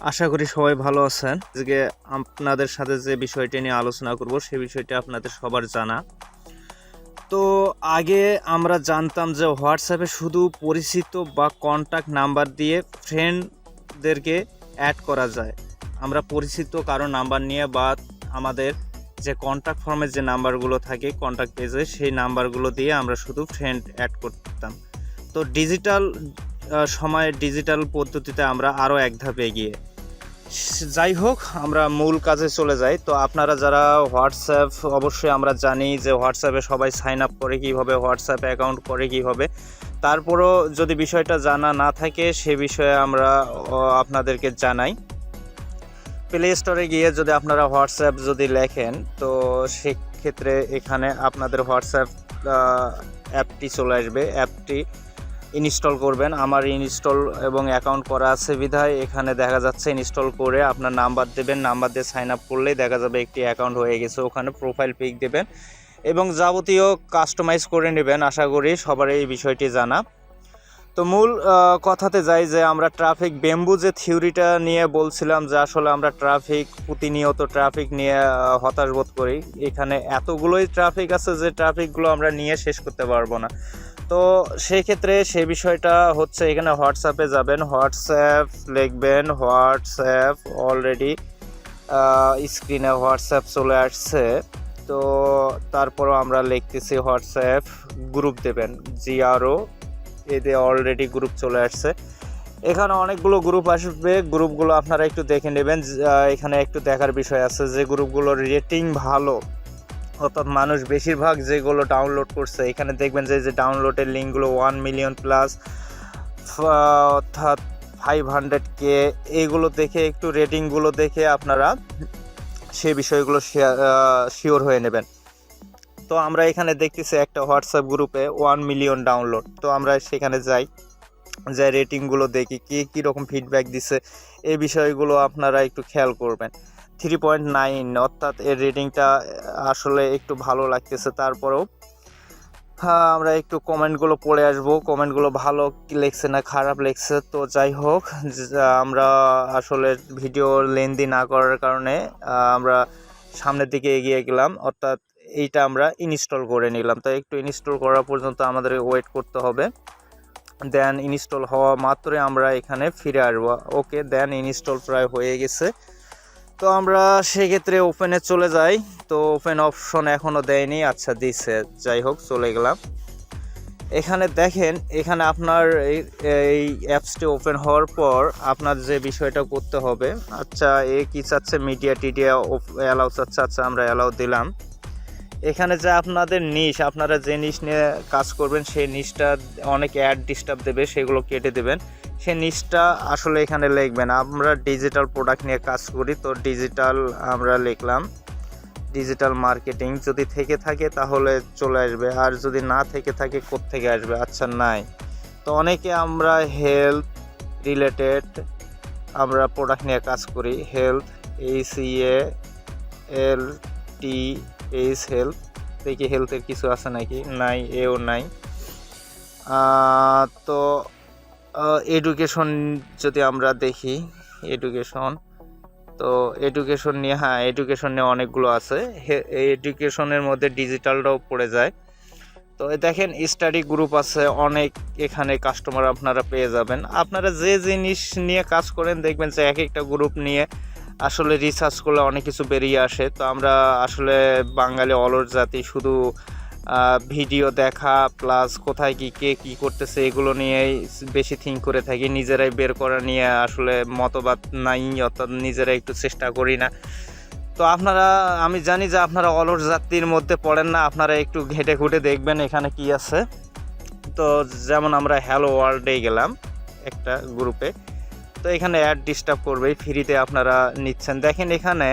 আশা করি সবাই ভালো আছেন। আজকে আপনাদের সাথে যে বিষয়টি নিয়ে আলোচনা করব সেই বিষয়টি আপনাদের সবার জানা। তো আগে আমরা জানতাম যে হোয়াটসঅ্যাপে শুধু পরিচিত বা কন্ট্যাক্ট নাম্বার দিয়ে ফ্রেন্ডদেরকে অ্যাড করা যায়। আমরা পরিচিত কারো নাম্বার নিয়ে বা আমাদের যে কন্ট্যাক্ট ফর্মের যে নাম্বারগুলো থাকে কন্ট্যাক্ট পেজে সেই নাম্বারগুলো দিয়ে আমরা শুধু ফ্রেন্ড অ্যাড করতাম। তো ডিজিটাল পদ্ধতিতে আমরা আরও এক ধাপ এগিয়ে। যাই হোক, আমরা মূল কাজে চলে যাই। তো আপনারা যারা হোয়াটসঅ্যাপ, অবশ্যই আমরা জানি যে হোয়াটসঅ্যাপে সবাই সাইন আপ করে কীভাবে, হোয়াটসঅ্যাপ অ্যাকাউন্ট করে কীভাবে। তারপরও যদি বিষয়টা জানা না থাকে সে বিষয়ে আমরা আপনাদেরকে জানাই। প্লে স্টোরে গিয়ে যদি আপনারা হোয়াটসঅ্যাপ যদি লেখেন তো সেক্ষেত্রে এখানে আপনাদের হোয়াটসঅ্যাপ অ্যাপটি চলে আসবে। অ্যাপটি ইনস্টল করবেন। আমার ইনস্টল এবং অ্যাকাউন্ট করা আছে বিধায় এখানে দেখা যাচ্ছে ইনস্টল করে আপনার নাম্বার দেবেন, নাম্বার দিয়ে সাইন আপ করলেই দেখা যাবে একটি অ্যাকাউন্ট হয়ে গেছে। ওখানে প্রোফাইল পিক দেবেন এবং যাবতীয় কাস্টমাইজ করে নেবেন। আশা করি সবার এই বিষয়টি জানা। তো মূল কথাতে যাই যে আমরা ট্রাফিক বেম্বু যে থিওরিটা নিয়ে বলছিলাম যে আসলে আমরা প্রতিনিয়ত ট্রাফিক নিয়ে হতাশ বোধ করি। এখানে এতগুলোই ট্রাফিক আছে যে ট্রাফিকগুলো আমরা নিয়ে শেষ করতে পারবো না। তো সেই ক্ষেত্রে সে বিষয়টা হচ্ছে এখানে হোয়াটসঅ্যাপে যাবেন, হোয়াটসঅ্যাপ লিখবেন, হোয়াটসঅ্যাপ অলরেডি স্ক্রিনে হোয়াটসঅ্যাপ চলে আসছে। তো তারপরও আমরা লিখতেছি হোয়াটসঅ্যাপ, গ্রুপ দেবেন GRO, এতে অলরেডি গ্রুপ চলে আসছে। এখানে অনেকগুলো গ্রুপ আসবে, গ্রুপগুলো আপনারা একটু দেখে নেবেন। এখানে একটু দেখার বিষয় আছে যে গ্রুপগুলোর রেটিং ভালো, অর্থাৎ মানুষ বেশিরভাগ যেগুলো ডাউনলোড করছে এখানে দেখবেন যে ডাউনলোডের লিঙ্কগুলো 1 মিলিয়ন প্লাস, অর্থাৎ 500K। এইগুলো দেখে একটু রেটিংগুলো দেখে আপনারা সে বিষয়গুলো শিওর হয়ে নেবেন। তো আমরা এখানে দেখতেছি একটা হোয়াটসঅ্যাপ গ্রুপে 1 মিলিয়ন ডাউনলোড। তো আমরা সেখানে যাই রেটিংগুলো দেখি কীরকম ফিডব্যাক দিছে। এই বিষয়গুলো আপনারা একটু খেয়াল করবেন। 3.9, অর্থাৎ এর রেটিংটা আসলে একটু ভালো লাগতেছে। তারপরেও আমরা একটু কমেন্টগুলো পড়ে আসবো, কমেন্টগুলো ভালো লেখছে না খারাপ লেখছে। তো যাই হোক, আমরা আসলে ভিডিও লেন্দি না করার কারণে আমরা সামনের দিকে এগিয়ে গেলাম, অর্থাৎ এইটা আমরা ইনস্টল করে নিলাম। তো একটু ইনস্টল করা পর্যন্ত আমাদের ওয়েট করতে হবে। দেন ইনস্টল হওয়া মাত্রই আমরা এখানে ফিরে আসবো। ওকে, দেন ইনস্টল প্রায় হয়ে গেছে। তো আমরা সেক্ষেত্রে ওপেনে চলে যাই। তো ওপেন অপশন এখনও দেয়নি, আচ্ছা দিছে। যাই হোক, চলে গেলাম। এখানে দেখেন, এখানে আপনার এই অ্যাপসটি ওপেন হওয়ার পর আপনার যে বিষয়টা করতে হবে, আচ্ছা কি চাচ্ছে, মিডিয়া টিডিয়া অ্যালাউ চাচ্ছে। আচ্ছা, আমরা অ্যালাউ দিলাম। এখানে যে আপনাদের নিশ, আপনারা যে নিশ নিয়ে কাজ করবেন সেই নিশটা অনেক অ্যাড ডিস্টার্ব দেবে, সেগুলো কেটে দেবেন। সেই নিশটা আসলে এখানে লিখবেন। আমরা ডিজিটাল প্রোডাক্ট নিয়ে কাজ করি, তো ডিজিটাল আমরা লিখলাম। ডিজিটাল মার্কেটিং যদি থেকে থাকে তাহলে চলে আসবে, আর যদি না থেকে থাকে কোত্থেকে আসবে, আচ্ছা নাই। তো অনেকে আমরা হেলথ রিলেটেড আমরা প্রোডাক্ট নিয়ে কাজ করি। Health, HELTH, health. দেখি হেলথের কিছু আছে নাকি, নাই, এও নাই। তো এডুকেশন যদি আমরা দেখি, এডুকেশন, তো এডুকেশন নিয়ে, হ্যাঁ এডুকেশন নিয়ে অনেকগুলো আছে। এডুকেশনের মধ্যে ডিজিটালটাও পড়ে যায়। তো দেখেন স্টাডি গ্রুপ আছে অনেক, এখানে কাস্টমার আপনারা পেয়ে যাবেন। আপনারা যে জিনিস নিয়ে কাজ করেন দেখবেন যে এক একটা গ্রুপ নিয়ে আসলে রিসার্চ করলে অনেক কিছু বেরিয়ে আসে। তো আমরা আসলে বাঙালি অলস জাতি, শুধু ভিডিও দেখা প্লাস কোথায় কে কী করতেছে এগুলো নিয়েই বেশি থিঙ্ক করে থাকি। নিজেরাই বের করা নিয়ে আসলে মতবাদ নাই, অর্থাৎ নিজেরাই একটু চেষ্টা করি না। তো আমি জানি যে আপনারা অলস জাতির মধ্যে পড়েন না, আপনারা একটু ঘেটে ঘুটে দেখবেন এখানে কি আছে। তো যেমন আমরা হ্যালো ওয়ার্ল্ডে গেলাম একটা গ্রুপে, তো এখানে অ্যাড ডিস্টার্ব করবেই, ফ্রিতে আপনারা নিচ্ছেন। দেখেন এখানে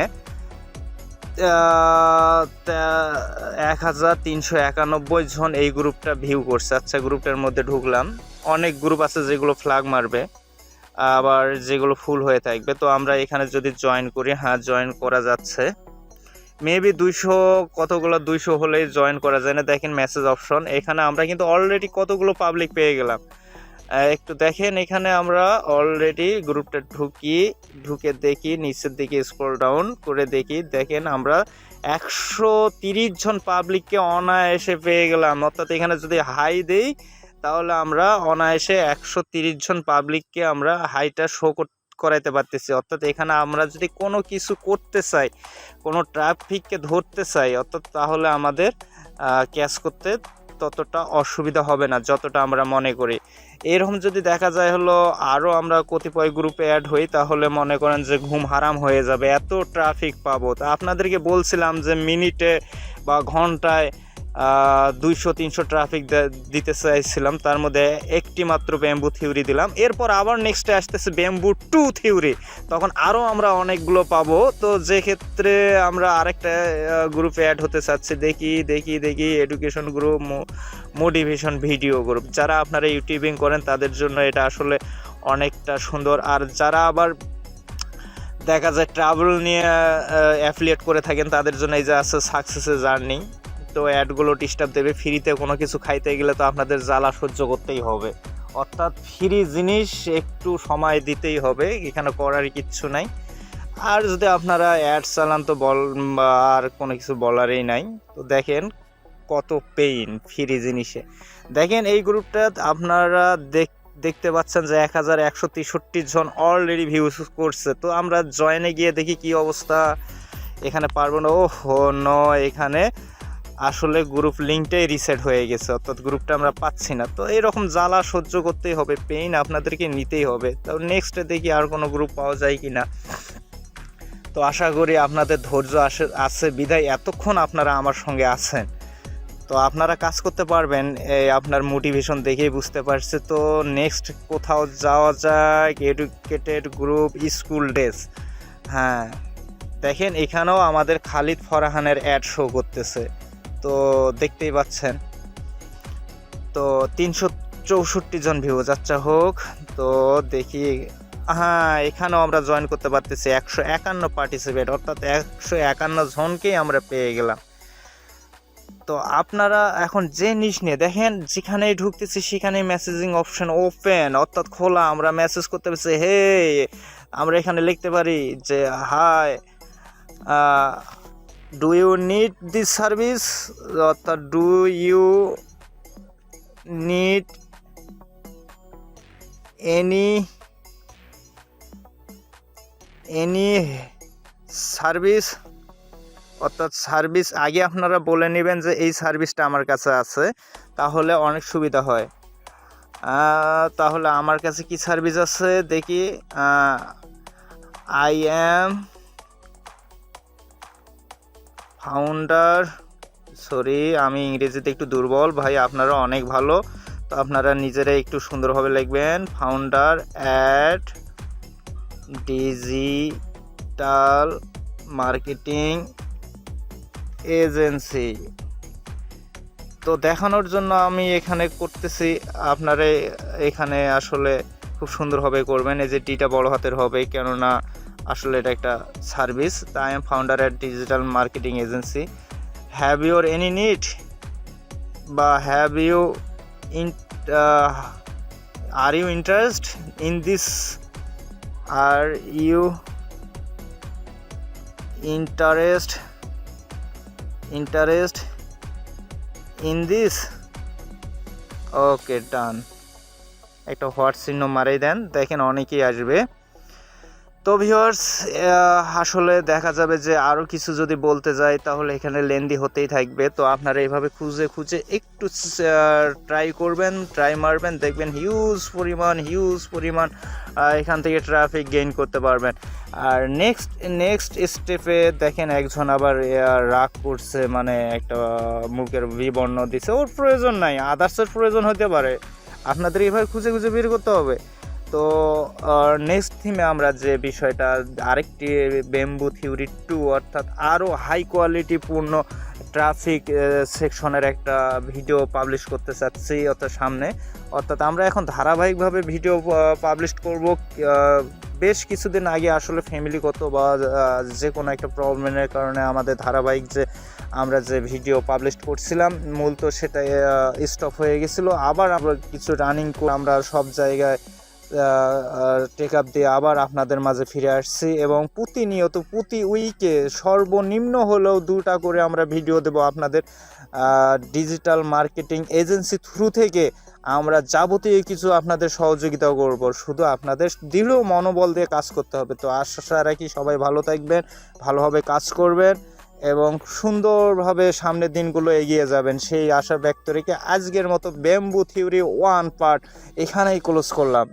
1391 জন এই গ্রুপটা ভিউ করছে। আচ্ছা, গ্রুপটার মধ্যে ঢুকলাম। অনেক গ্রুপ আছে যেগুলো ফ্ল্যাগ মারবে, আবার যেগুলো ফুল হয়ে থাকবে। তো আমরা এখানে যদি জয়েন করি, হ্যাঁ জয়েন করা যাচ্ছে। মেবি 200 হলেই জয়েন করা যায় না। দেখেন মেসেজ অপশন, এখানে আমরা কিন্তু অলরেডি কতগুলো পাবলিক পেয়ে গেলাম। একটু দেখেন, এখানে আমরা অলরেডি গ্রুপটা ঢুকে দেখি, নিচের দিকে স্ক্রল ডাউন করে দেখি, দেখেন আমরা 130 জন পাবলিককে অনায়াসে পেয়ে গেলাম। অর্থাৎ এখানে যদি হাই দেই তাহলে আমরা অনায়াসে 130 জন পাবলিককে আমরা হাইটা শো করাইতে পারতেছি। অর্থাৎ এখানে আমরা যদি কোনো কিছু করতে চাই, কোনো ট্রাফিককে ধরতে চাই, অর্থাৎ তাহলে আমাদের ক্যাচ করতে ততটা অসুবিধা হবে না যতটা আমরা মনে করি। এরকম যদি দেখা যায় হলো আরও আমরা কতিপয় গ্রুপে অ্যাড হই, তাহলে মনে করেন যে ঘুম হারাম হয়ে যাবে, এত ট্রাফিক পাবো। তা আপনাদেরকে বলছিলাম যে মিনিটে বা ঘন্টায় 200-300 ট্রাফিক দিতে চাইছিলাম, তার মধ্যে একটি মাত্র ব্যাম্বু থিওরি দিলাম। এরপর আবার নেক্সটে আসতেছে ব্যাম্বু 2 থিওরি, তখন আরও আমরা অনেকগুলো পাবো। তো যে ক্ষেত্রে আমরা আরেকটা গ্রুপে অ্যাড হতে চাচ্ছি, দেখি education group, motivation video group. যারা আপনারা ইউটিউবিং করেন তাদের জন্য এটা আসলে অনেকটা সুন্দর। আর যারা আবার দেখা যায় ট্রাভেল নিয়ে অ্যাফিলিয়েট করে থাকেন তাদের জন্য এই যে আছে সাকসেসের জার্নি। তো অ্যাডগুলো ডিস্টার্ব দেবে, ফ্রিতে কোনো কিছু খাইতে গেলে তো আপনাদের জ্বালা সহ্য করতেই হবে। অর্থাৎ ফ্রি জিনিস একটু সময় দিতেই হবে, এখানে করার কিচ্ছু নাই। আর যদি আপনারা অ্যাড চালান তো আর কোনো কিছু বলারই নাই। তো দেখেন কত পেইন ফ্রি জিনিসে। দেখেন এই গ্রুপটা আপনারা দেখতে পাচ্ছেন যে 1163 জন অলরেডি ভিউজ করছে। তো আমরা জয়েনে গিয়ে দেখি কি অবস্থা, এখানে পারবো না। ওহো নো, এখানে আসলে গ্রুপ লিঙ্কটাই রিসেট হয়ে গেছে, অর্থাৎ গ্রুপটা আমরা পাচ্ছি না। তো এরকম জ্বালা সহ্য করতেই হবে, পেইন আপনাদেরকে নিতেই হবে। তো নেক্সটে দেখি আর কোনো গ্রুপ পাওয়া যায় কি না। তো আশা করি আপনাদের ধৈর্য আছে বিধায় এতক্ষণ আপনারা আমার সঙ্গে আছেন। তো আপনারা কাজ করতে পারবেন, আপনার মোটিভেশন দেখেই বুঝতে পারছে। তো নেক্সট কোথাও যাওয়া যাক, এডুকেটেড গ্রুপ স্কুল ডেজ। হ্যাঁ দেখেন এখানেও আমাদের খালিদ ফরহানের অ্যাড শো করতেছে, তো দেখতেই পাচ্ছেন। তো 364 জন ভিউজ, আচ্ছা হোক। তো দেখি, হ্যাঁ এখানেও আমরা জয়েন করতে পারতেছি, 151 পার্টিসিপেট, অর্থাৎ 151 জনকেই আমরা পেয়ে গেলাম। তো আপনারা এখন যে জিনিস নিয়ে দেখেন, যেখানেই ঢুকতেছি সেখানেই মেসেজিং অপশন ওপেন, অর্থাৎ খোলা। আমরা মেসেজ করতে পারছি, হে আমরা এখানে লিখতে পারি যে hi, do you need this service, অর্থাৎ do you need any service, অর্থাৎ সার্ভিস আগে আপনারা বলে নেবেন যে এই সার্ভিসটা আমার কাছে আছে, তাহলে অনেক সুবিধা হয়। তাহলে আমার কাছে কি সার্ভিস আছে দেখি, আই অ্যাম ফাউন্ডার, সরি আমি ইংরেজিতে একটু দুর্বল ভাই, আপনারা অনেক ভালো। তো আপনারা নিজেরাই একটু সুন্দরভাবে লিখবেন, founder at digital marketing agency. তো দেখানোর জন্য আমি এখানে করতেছি, আপনারা এখানে আসলে খুব সুন্দরভাবে করবেন। এই যে টিটা বড় হাতের হবে, কেননা আসলে এটা একটা সার্ভিস। তা I am founder at digital marketing agency, have your any need বা have you are you interest in this, are you interest in this, okay done. একটা হোয়াট চিহ্ন মারাই দেন, দেখেন অনেকেই আসবে। তো ভিউয়ার্স আসলে দেখা যাবে যে আরও কিছু যদি বলতে যাই তাহলে এখানে লেন্দি হতেই থাকবে। তো আপনারা এইভাবে খুঁজে একটু ট্রাই করবেন, ট্রাই মারবেন, দেখবেন হিউজ পরিমাণ এখান থেকে ট্রাফিক গেইন করতে পারবেন। আর নেক্সট স্টেপে দেখেন একজন আবার রাগ করছে, মানে একটা মুখের বিবর্ণ দিছে, ওর প্রয়োজন নাই, আদার্সের প্রয়োজন হতে পারে, আপনাদের এইভাবে খুঁজে বের করতে হবে। তো নেক্সট থিমে আমরা যে বিষয়টা, আরেকটি ব্যাম্বু থিওরি 2, অর্থাৎ আরও হাই কোয়ালিটিপূর্ণ ট্রাফিক সেকশনের একটা ভিডিও পাবলিশ করতে চাচ্ছি অর্থাৎ সামনে। অর্থাৎ আমরা এখন ধারাবাহিকভাবে ভিডিও পাবলিশ করব, বেশ কিছুদিন আগে আসলে ফ্যামিলিগত বা যে কোনো একটা প্রবলেমের কারণে আমাদের ধারাবাহিক যে আমরা যে ভিডিও পাবলিশ করছিলাম মূলত সেটা স্টপ হয়ে গেছিলো। আবার আমরা কিছু রানিং করে আমরা সব জায়গায় টেক আপ দিয়ে আবার আপনাদের মাঝে ফিরে আসছি এবং প্রতিনিয়ত প্রতি উইকে সর্বনিম্ন হলেও 2টা করে আমরা ভিডিও দেব আপনাদের ডিজিটাল মার্কেটিং এজেন্সি থ্রু থেকে। আমরা যাবতীয় কিছু আপনাদের সহযোগিতা করব, শুধু আপনাদের দৃঢ় মনোবল দিয়ে কাজ করতে হবে। তো আশা রাখি সবাই ভালো থাকবেন, ভালোভাবে কাজ করবেন এবং সুন্দরভাবে সামনের দিনগুলো এগিয়ে যাবেন, সেই আশা ব্যক্ত রেখে আজকের মতো ব্যাম্বু থিওরি 1 পার্ট এখানেই ক্লোজ করলাম।